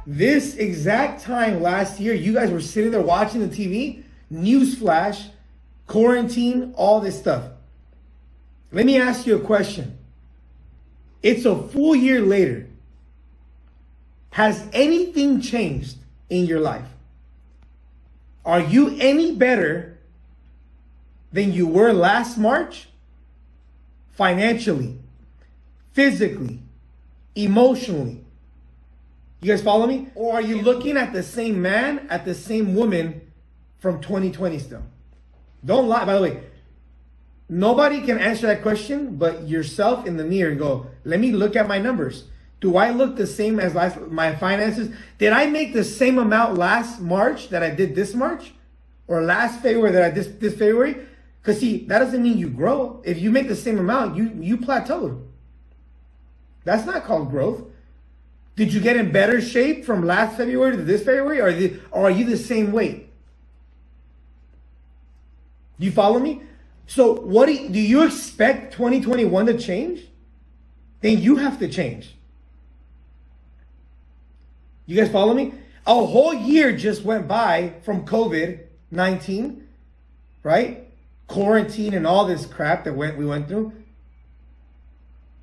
This exact time last year, you guys were sitting there watching the TV, newsflash, quarantine, all this stuff. Let me ask you a question. It's a full year later. Has anything changed in your life? Are you any better than you were last March? Financially, physically, emotionally. You guys follow me? Or are you looking at the same man, at the same woman from 2020 still? Don't lie. By the way, nobody can answer that question but yourself in the mirror and go, let me look at my numbers. Do I look the same as my finances? Did I make the same amount last March that I did this March? Or last February that I did this February? Because see, that doesn't mean you grow. If you make the same amount, you plateaued. That's not called growth. Did you get in better shape from last February to this February? Or are you the same weight? Do you follow me? So what do you expect 2021 to change? Then you have to change. You guys follow me? A whole year just went by from COVID-19, right? Quarantine and all this crap that we went through.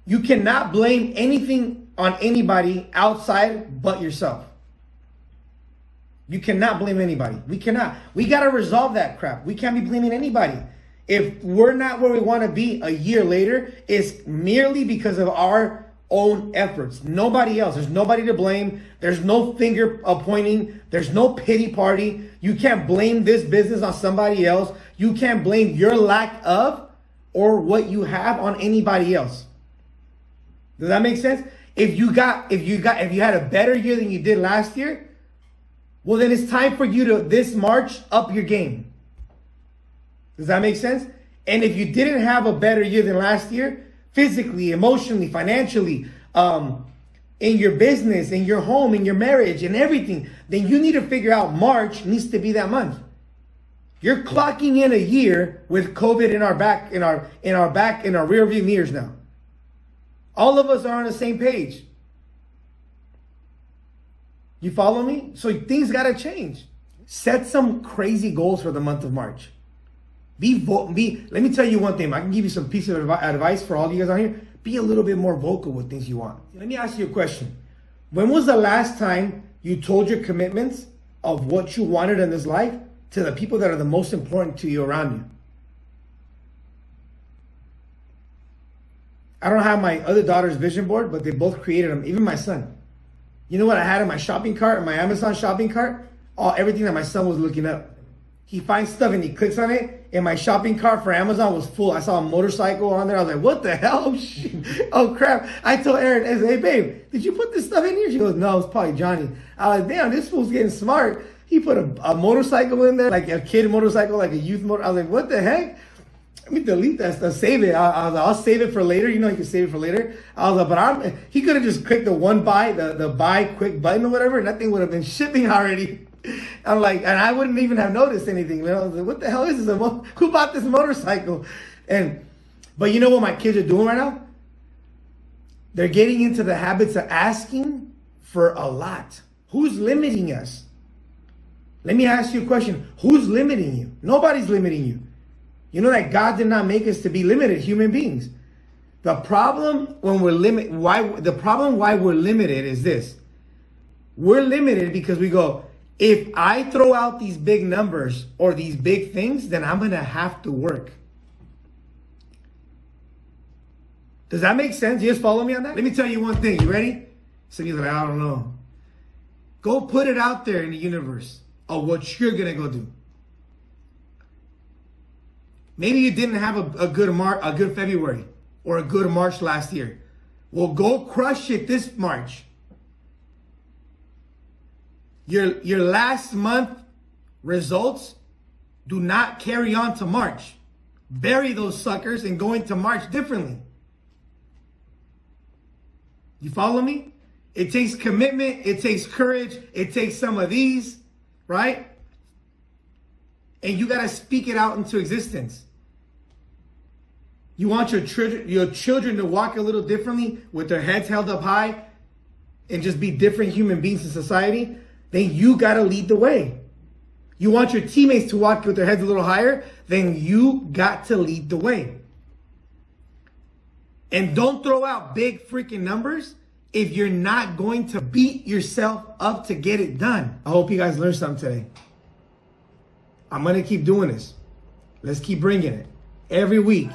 You cannot blame anything on anybody outside but yourself. You cannot blame anybody. We cannot. We got to resolve that crap. We can't be blaming anybody. If we're not where we want to be a year later, it's merely because of our own efforts. Nobody else. There's nobody to blame. There's no finger pointing. There's no pity party. You can't blame this business on somebody else. You can't blame your lack of or what you have on anybody else. Does that make sense? If you had a better year than you did last year, well, then it's time for you to, this March, up your game. Does that make sense? And if you didn't have a better year than last year, physically, emotionally, financially, in your business, in your home, in your marriage, and everything, then you need to figure out March needs to be that month. You're clocking in a year with COVID in our back, in our rearview mirrors now. All of us are on the same page. You follow me? So things got to change. Set some crazy goals for the month of March. Let me tell you one thing. I can give you some piece of advice for all of you guys out here. Be a little bit more vocal with things you want. Let me ask you a question. When was the last time you told your commitments of what you wanted in this life to the people that are the most important to you around you? I don't have my other daughter's vision board, but they both created them. Even my son. You know what I had in my shopping cart, in my Amazon shopping cart? Everything that my son was looking up. He finds stuff and he clicks on it, and my shopping cart for Amazon was full. I saw a motorcycle on there. I was like, what the hell? Oh, crap. I told Erin, I said, hey, babe, did you put this stuff in here? She goes, no, it's probably Johnny. I was like, damn, this fool's getting smart. He put a motorcycle in there, like a kid motorcycle, like a youth motor. I was like, what the heck? Let me delete that stuff, save it. I was like, I'll save it for later. You know, you can save it for later. I was like, but he could have just clicked the buy quick button or whatever, and that thing would have been shipping already. I'm like, and I wouldn't even have noticed anything. You know? I was like, what the hell is this? Who bought this motorcycle? But you know what my kids are doing right now? They're getting into the habits of asking for a lot. Who's limiting us? Let me ask you a question. Who's limiting you? Nobody's limiting you. You know that God did not make us to be limited human beings. The problem why we're limited is this. We're limited because we go, if I throw out these big numbers or these big things, then I'm going to have to work. Does that make sense? You just follow me on that? Let me tell you one thing. You ready? So you're like, I don't know. Go put it out there in the universe of what you're going to go do. Maybe you didn't have a good February or a good March last year. Well, go crush it this March. Your last month results do not carry on to March. Bury those suckers and go into March differently. You follow me? It takes commitment. It takes courage. It takes some of these, right? And you got to speak it out into existence. You want your children to walk a little differently with their heads held up high and just be different human beings in society? Then you got to lead the way. You want your teammates to walk with their heads a little higher? Then you got to lead the way. And don't throw out big freaking numbers if you're not going to beat yourself up to get it done. I hope you guys learned something today. I'm going to keep doing this. Let's keep bringing it every week.